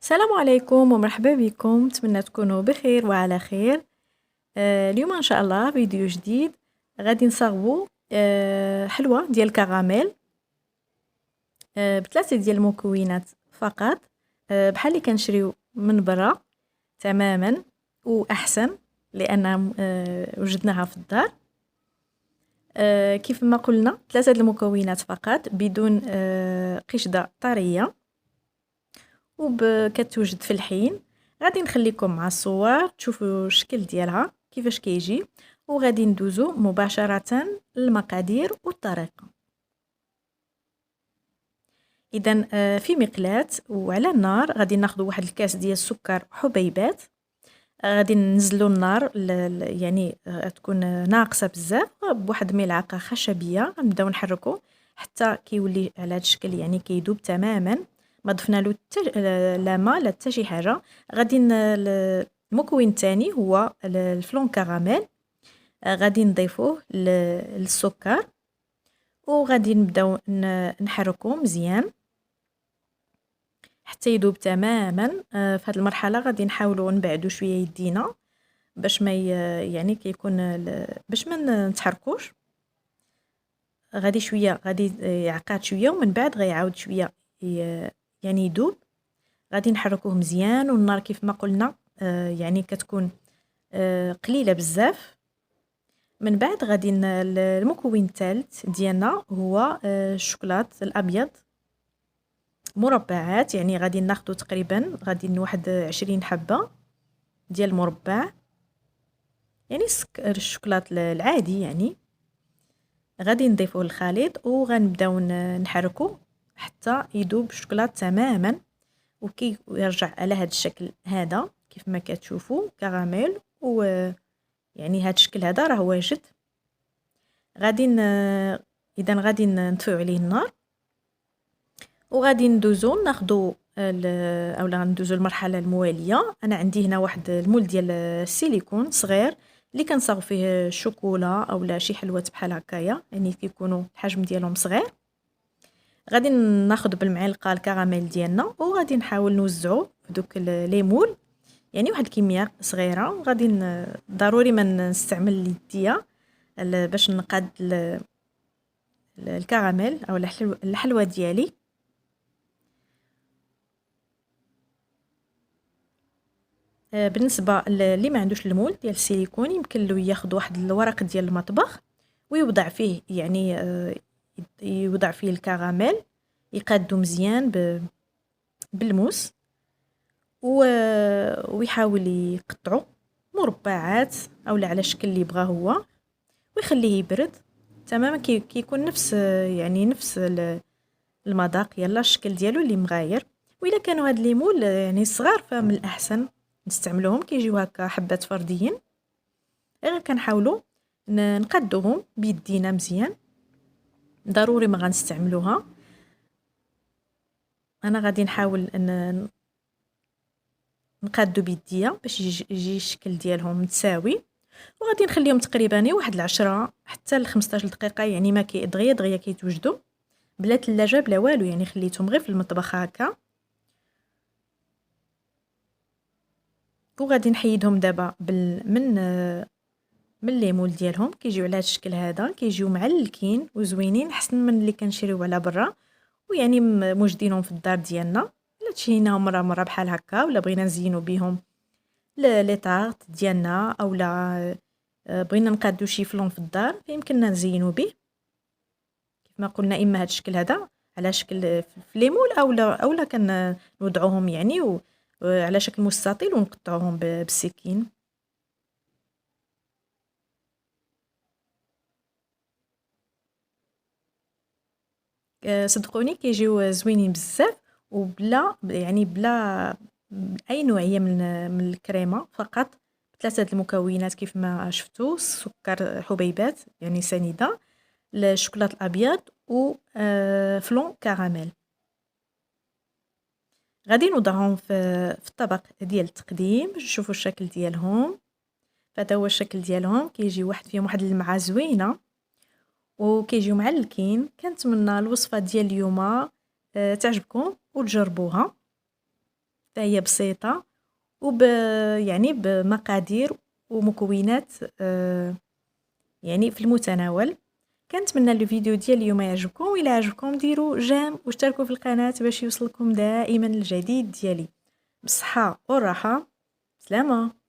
السلام عليكم ومرحبا بكم، نتمنى تكونوا بخير وعلى خير. اليوم ان شاء الله فيديو جديد. غادي نصاوبوا حلوى ديال الكراميل بثلاثه ديال المكونات فقط، بحال اللي كنشريو من برا تماما واحسن لان وجدناها في الدار. كيف ما قلنا ثلاثه المكونات فقط بدون قشده طريه وكتوجد في الحين. غادي نخليكم مع الصور تشوفوا الشكل ديالها كيفاش كيجي، وغادي ندوزو مباشرة للمقادير والطريقة. اذا في مقلاة وعلى النار غادي ناخذ واحد الكاس ديال السكر حبيبات. غادي ننزلوا النار يعني تكون ناقصه بزاف بواحد ملعقه خشبيه. غنبداو نحركو حتى كيولي على هذا الشكل، يعني كيذوب تماما، ما ضفنا له لا ما لا حتى شي حاجه. غادي المكون الثاني هو الفلون كراميل. غادي نضيفوه للسكر وغادي نبداو نحركو مزيان حتى يذوب تماما. في هذه المرحله غادي نحاولوا نبعدوا شويه يدينا باش ما يعني كيكون باش ما نتحركوش. غادي شويه غادي يعقد شويه ومن بعد غيعاود شويه يعني يذوب. غادي نحركوه مزيان والنار كيف ما قلنا يعني كتكون قليله بزاف. من بعد غادي المكون الثالث ديالنا هو الشوكولات الابيض مربعات، يعني غادي ناخذ تقريبا غادي واحد 20 حبه ديال المربع، يعني الشوكولات العادي. يعني غادي نضيفوه للخليط وغنبداو نحركو حتى يذوب الشوكولات تماما وكي يرجع على هذا الشكل هذا كيف ما كتشوفوا كراميل. و يعني هذا الشكل هذا راه واجد. غادي اذا غادي نطفيو عليه النار وغادي ندوزو ناخذو اولا ندوزو المرحله المواليه. انا عندي هنا واحد المول ديال السيليكون صغير اللي كنصاوب فيه الشوكولا اولا شي حلوات بحال هكايا، يعني كيكونوا الحجم ديالهم صغير. غادي ناخذ بالمعلقه الكراميل ديالنا وغادي نحاول نوزعو في دوك لي مول، يعني واحد الكميه صغيره. غادي ضروري ما نستعمل اليديه باش نقاد الكراميل او الحلوى ديالي. بالنسبه اللي ما عندوش المول ديال السيليكون يمكن له ياخذ واحد الورق ديال المطبخ ويوضع فيه، يعني يوضع فيه الكراميل يقادو مزيان بالموس ويحاول يقطعو مربعات اولا على الشكل اللي بغاه هو ويخليه يبرد تماما. كيكون نفس يعني نفس المذاق يلا الشكل ديالو اللي مغاير. واذا كانوا هاد لي مول يعني صغار فمن الاحسن نستعملوهم، كيجيو هكا حبات فرديين. غير كنحاولوا نقدوهم بيدينا مزيان، ضروري ما غنستعملوها. انا غادي نحاول نقادو بيديا باش يجي الشكل ديالهم متساوي، وغادي نخليهم تقريبا واحد 10 حتى ل 15 دقيقه، يعني ما دغيا دغيا كيتوجدوا بلا ثلاجه بلا والو، يعني خليتهم غير في المطبخ هكا. وغادي نحيدهم دابا من الليمون ديالهم. كيجيو على هذا الشكل هذا، كيجيو معلكين وزوينين احسن من اللي كنشريو على برا، ويعني موجدينهم في الدار ديالنا. الا تشيناهم مره بحال هكا ولا بغينا نزينو بهم لي طارت ديالنا اولا بغينا نقادو شي فلون في الدار فيمكننا نزينو به كيف ما قلنا، اما هذا الشكل هذا على شكل في ليمول اولا كنوضعوهم يعني على شكل مستطيل ونقطعوهم بالسكين. صدقوني كيجيو زوينين بزاف وبلا يعني بلا اي نوعيه من الكريمه، فقط ثلاثه المكونات كيف ما شفتوا: سكر حبيبات يعني سنيده، الشوكولاته الابيض و فلون كراميل. غادي نوضعهم في الطبق ديال التقديم باش نشوفوا الشكل ديالهم. فهذا هو الشكل ديالهم، كيجي واحد فيهم واحد اللمعه زوينه وكيجيو معلكين. كنتمنى الوصفه ديال اليوم تعجبكم وتجربوها. فهي بسيطة يعني بمقادير ومكونات يعني في المتناول. كنتمنى الفيديو ديال اليوم يعجبكم، وإلا عجبكم ديروا جيم واشتركوا في القناة باش يوصلكم دائما الجديد ديالي. بالصحة والراحة، سلامة.